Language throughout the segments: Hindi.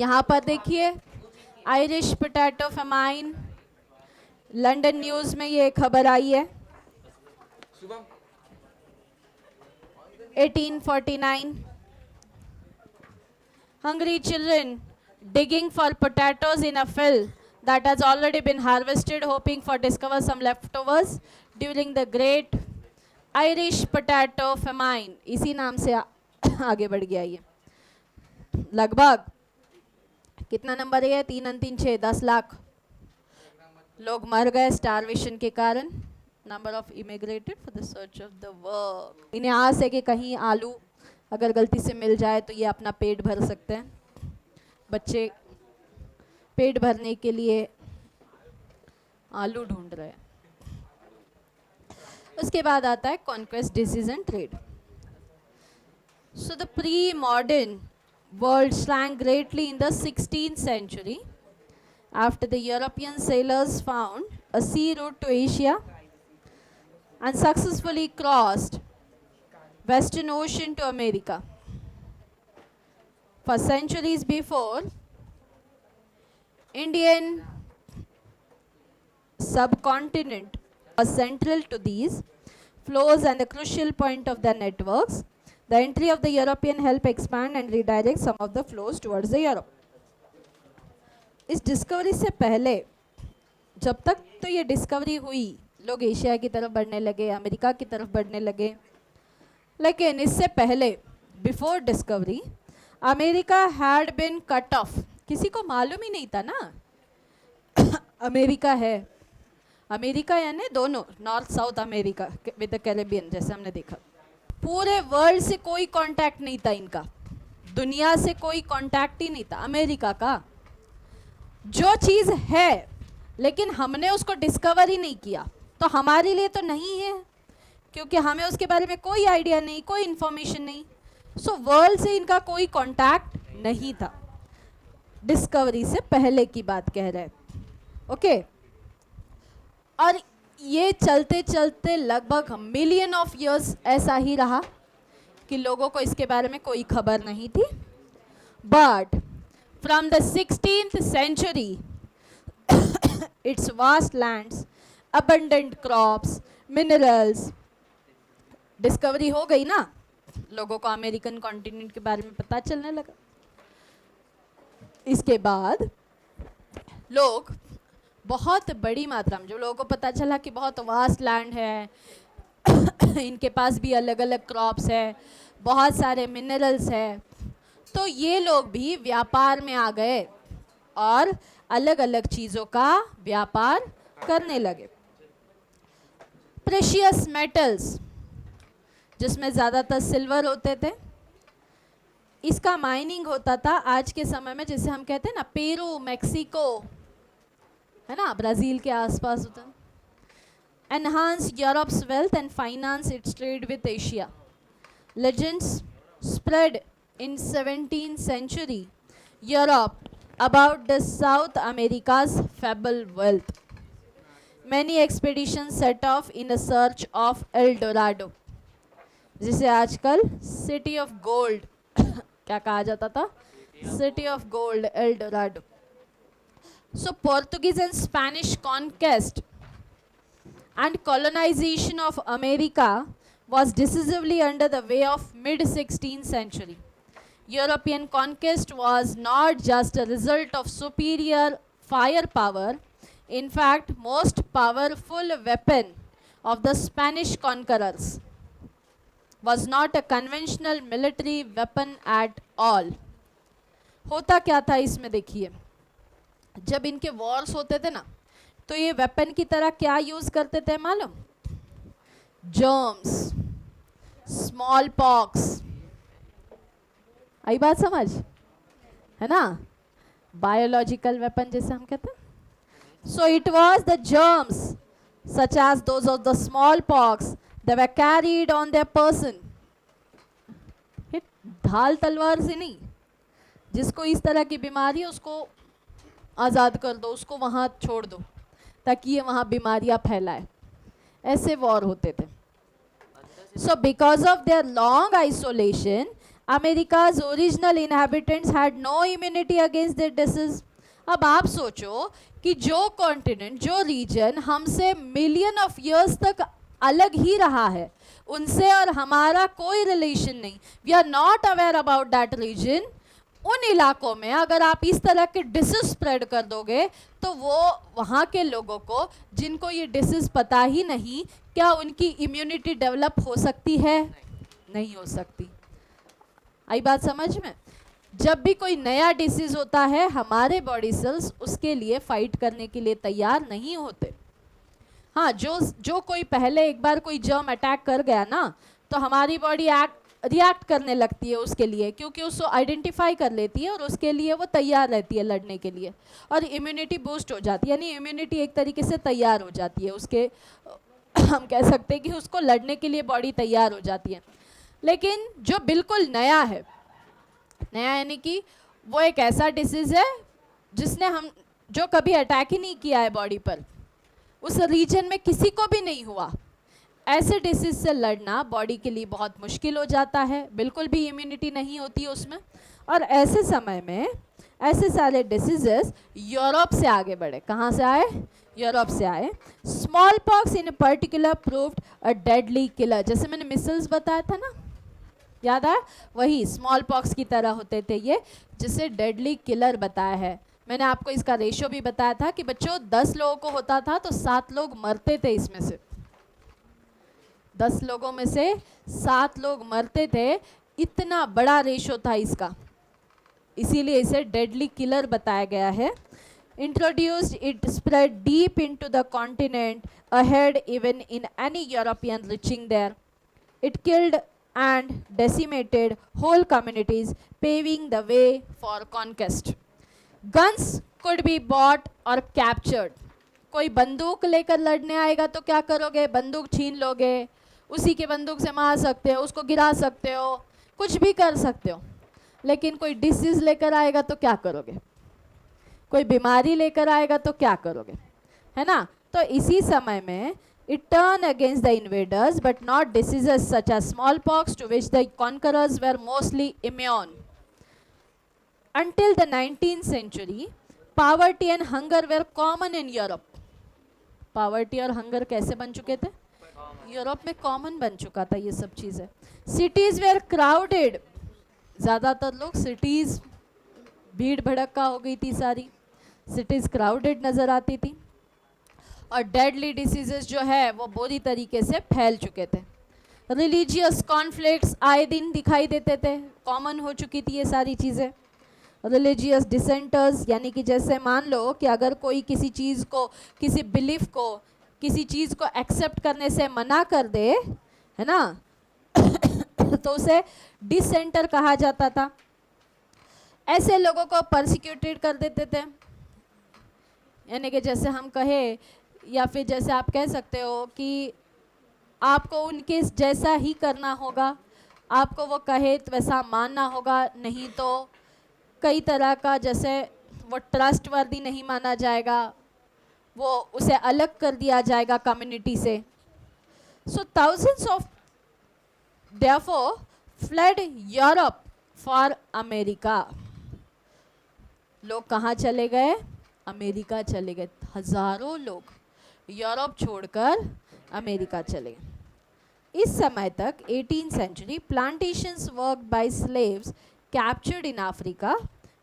यहाँ पर देखिए Irish potato famine, London news में ये खबर आई है 1849. Hungry children digging for potatoes in a field that has already been harvested, hoping for discover some leftovers during the great Irish potato famine. इसी नाम से आगे बढ़ गया ये. लगभग कितना नंबर है? 3 और 3 6 10 लाख लोग मर गए स्टारवेशन के कारण. Number of immigrated for the search of the work. इन्हें आस है कि कहीं आलू अगर गलती से मिल जाए तो ये अपना पेट भर सकते हैं. बच्चे पेट भरने के लिए आलू ढूंढ रहे हैं. उसके बाद आता है conquest, disease and trade. So the pre modern world shrank greatly in the 16th century after the European sailors found a sea route to Asia and successfully crossed Western Ocean to America. For centuries before, Indian subcontinent was central to these flows and the crucial point of their networks. The entry of the European helped expand and redirect some of the flows towards the Europe. इस डिस्कवरी से पहले, जब तक तो ये डिस्कवरी हुई, लोग एशिया की तरफ बढ़ने लगे, अमेरिका की तरफ बढ़ने लगे. लेकिन इससे पहले, before discovery, America had been cut off. किसी को मालूम ही नहीं था ना अमेरिका है. अमेरिका यानी दोनों, north south America with the Caribbean, जैसे हमने देखा. पूरे वर्ल्ड से कोई कांटेक्ट नहीं था इनका, दुनिया से कोई कांटेक्ट ही नहीं था अमेरिका का. जो चीज़ है लेकिन हमने उसको डिस्कवर ही नहीं किया, तो हमारे लिए तो नहीं है, क्योंकि हमें उसके बारे में कोई आइडिया नहीं, कोई इन्फॉर्मेशन नहीं. सो वर्ल्ड से इनका कोई कांटेक्ट नहीं था. डिस्कवरी से पहले की बात कह रहे हैं. ओके. और ये चलते चलते लगभग मिलियन ऑफ इयर्स ऐसा ही रहा कि लोगों को इसके बारे में कोई खबर नहीं थी. But from the 16th century its vast lands, abundant crops, minerals, discovery हो गई ना, लोगों को अमेरिकन कॉन्टिनेंट के बारे में पता चलने लगा. इसके बाद लोग बहुत बड़ी मात्रा में, जो लोगों को पता चला कि बहुत वास्ट लैंड है, इनके पास भी अलग अलग क्रॉप्स है, बहुत सारे मिनरल्स है, तो ये लोग भी व्यापार में आ गए और अलग अलग चीज़ों का व्यापार करने लगे. प्रेशियस मेटल्स, जिसमें ज़्यादातर सिल्वर होते थे, इसका माइनिंग होता था आज के समय में, जैसे हम कहते हैं ना पेरू, मैक्सिको है ना, ब्राज़ील के आसपास होता है. Enhance Europe's wealth and finance it's trade with Asia. Legends spread in 17th century Europe about the South America's fable wealth. Many expeditions set off in a search of El Dorado, जिसे आजकल सिटी ऑफ गोल्ड क्या कहा जाता था, city of gold, L Dorado. So Portuguese and Spanish conquest and colonization of America was decisively under the way of mid-16th century. European conquest was not just a result of superior firepower. In fact, most powerful weapon of the Spanish conquerors was not a conventional military weapon at all. होता क्या था इसमें देखिए, जब इनके वॉर्स होते थे ना, तो ये वेपन की तरह क्या यूज करते थे मालूम? Germs, small pox. आई बात समझ, है ना, बायोलॉजिकल वेपन जैसे हम कहते हैं. So it was the germs such as those of the smallpox they were carried on their person. ढाल तलवार से नहीं, जिसको इस तरह की बीमारी है उसको आज़ाद कर दो, उसको वहाँ छोड़ दो ताकि ये वहाँ बीमारियाँ फैलाए. ऐसे वॉर होते थे. So because of their long isolation America's original inhabitants had no immunity against their disease. अब आप सोचो कि जो कॉन्टिनेंट, जो रीजन हमसे मिलियन ऑफ ईयर्स तक अलग ही रहा है, उनसे और हमारा कोई रिलेशन नहीं, we are not aware about that reason, उन इलाकों में अगर आप इस तरह के डिसीज स्प्रेड कर दोगे तो वो वहाँ के लोगों को जिनको ये डिसीज पता ही नहीं, क्या उनकी इम्यूनिटी डेवलप हो सकती है? नहीं हो सकती। आई बात समझ में? जब भी कोई नया डिसीज होता है हमारे बॉडी सेल्स उसके लिए फाइट करने के लिए तैयार नहीं होते। हाँ, जो कोई पहले एक बार कोई जर्म अटैक कर गया ना, तो हमारी बॉडी रिएक्ट करने लगती है उसके लिए, क्योंकि उसको आइडेंटिफाई कर लेती है और उसके लिए वो तैयार रहती है लड़ने के लिए, और इम्यूनिटी बूस्ट हो जाती है, यानी इम्यूनिटी एक तरीके से तैयार हो जाती है उसके हम कह सकते हैं कि उसको लड़ने के लिए बॉडी तैयार हो जाती है। लेकिन जो बिल्कुल नया है, नया यानी कि वो एक ऐसा डिसीज़ है जिसने जो कभी अटैक ही नहीं किया है बॉडी पर, उस रीजन में किसी को भी नहीं हुआ, ऐसे डिसीज से लड़ना बॉडी के लिए बहुत मुश्किल हो जाता है, बिल्कुल भी इम्यूनिटी नहीं होती उसमें। और ऐसे समय में ऐसे सारे डिसीजेस यूरोप से आगे बढ़े। कहाँ से आए? यूरोप से आए। Small pox in particular proved a deadly killer. जैसे मैंने मिसल्स बताया था ना, याद है? वही स्मॉल पॉक्स की तरह होते थे ये, जिसे डेडली किलर बताया है। मैंने आपको इसका रेशियो भी बताया था कि बच्चों 10 लोगों को होता था तो 7 लोग मरते थे इसमें से, 10 लोगों में से 7 लोग मरते थे, इतना बड़ा रेशो था इसका, इसीलिए इसे डेडली किलर बताया गया है। Introduced, it spread deep into the continent ahead even in any European reaching there. It killed and decimated whole communities, paving the way for conquest. Guns could be bought और कैप्चर्ड। कोई बंदूक लेकर लड़ने आएगा तो क्या करोगे? बंदूक छीन लोगे, उसी के बंदूक से मार सकते हो, उसको गिरा सकते हो, कुछ भी कर सकते हो। लेकिन कोई डिसीज लेकर आएगा तो क्या करोगे? कोई बीमारी लेकर आएगा तो क्या करोगे? है ना? तो इसी समय में it turned against the invaders, but not diseases such as smallpox, to which the conquerors were mostly immune. Until the 19th century, poverty and hunger were common in Europe. Poverty और hunger कैसे बन चुके थे? यूरोप में कॉमन बन चुका था ये सब चीज़ें। सिटीज़ वेयर क्राउडेड, ज़्यादातर लोग सिटीज़, भीड़ भड़क्का हो गई थी सारी, सिटीज़ क्राउडेड नज़र आती थी, और डेडली डिसीजेस जो है वो बुरी तरीके से फैल चुके थे। रिलीजियस कॉन्फ्लिक्ट्स आए दिन दिखाई देते थे, कॉमन हो चुकी थी ये सारी चीज़ें। रिलीजियस डिसेंटर्स, यानी कि जैसे मान लो कि अगर कोई किसी चीज़ को, किसी बिलीफ को, किसी चीज़ को एक्सेप्ट करने से मना कर दे, है ना, तो उसे डिसेंटर कहा जाता था। ऐसे लोगों को परसिक्यूटेड कर देते थे, यानी कि जैसे हम कहे, या फिर जैसे आप कह सकते हो कि आपको उनके जैसा ही करना होगा, आपको वो कहे तो वैसा मानना होगा, नहीं तो कई तरह का, जैसे वो ट्रस्टवर्दी नहीं माना जाएगा, वो उसे अलग कर दिया जाएगा कम्युनिटी से। So thousands of therefore fled Europe for America. लोग कहाँ चले गए? अमेरिका चले गए। हजारों लोग यूरोप छोड़कर अमेरिका चले गए। इस समय तक 18th century plantations worked by slaves captured in Africa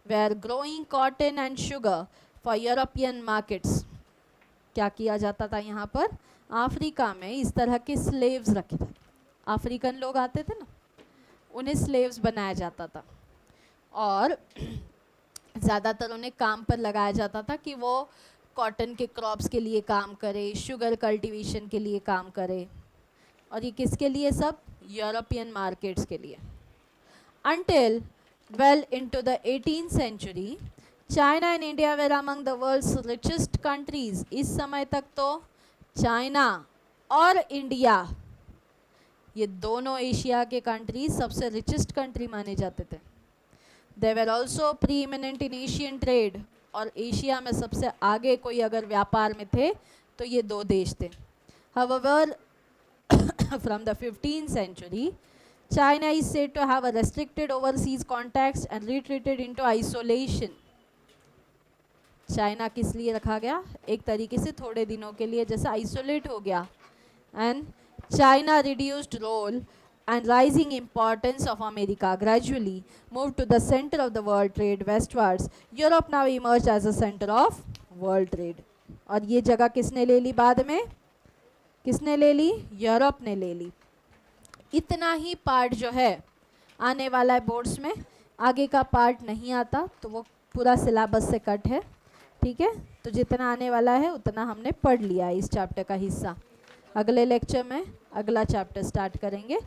were growing cotton and sugar for European markets. क्या किया जाता था यहाँ पर? अफ्रीका में इस तरह के स्लेव्स रखे थे, अफ्रीकन लोग आते थे ना, उन्हें स्लेव्स बनाया जाता था, और ज़्यादातर उन्हें काम पर लगाया जाता था कि वो कॉटन के क्रॉप्स के लिए काम करे, शुगर कल्टीवेशन के लिए काम करे, और ये किसके लिए? सब यूरोपियन मार्केट्स के लिए। Until well into the 18th century, China and India were among the world's richest countries. इस समय तक तो चाइना और इंडिया, ये दोनों एशिया के कंट्रीज सबसे रिचेस्ट कंट्री माने जाते थे। They were also preeminent in Asian trade, और एशिया में सबसे आगे कोई अगर व्यापार में थे तो ये दो देश थे। However, from the 15th century, China is said to have a restricted overseas contacts and retreated into isolation. China किस लिए रखा गया? एक तरीके से थोड़े दिनों के लिए जैसे आइसोलेट हो गया. And China reduced role and rising importance of America gradually moved to the center of the world trade westwards. Europe now emerged as a center of world trade. और ये जगह किसने ले ली बाद में? किसने ले ली? यूरोप ने ले ली. इतना ही पार्ट जो है आने वाला है बोर्ड्स में, आगे का पार्ट नहीं आता तो वो पूरा सिलेबस से कट है. ठीक है, तो जितना आने वाला है उतना हमने पढ़ लिया इस चैप्टर का हिस्सा. अगले लेक्चर में अगला चैप्टर स्टार्ट करेंगे.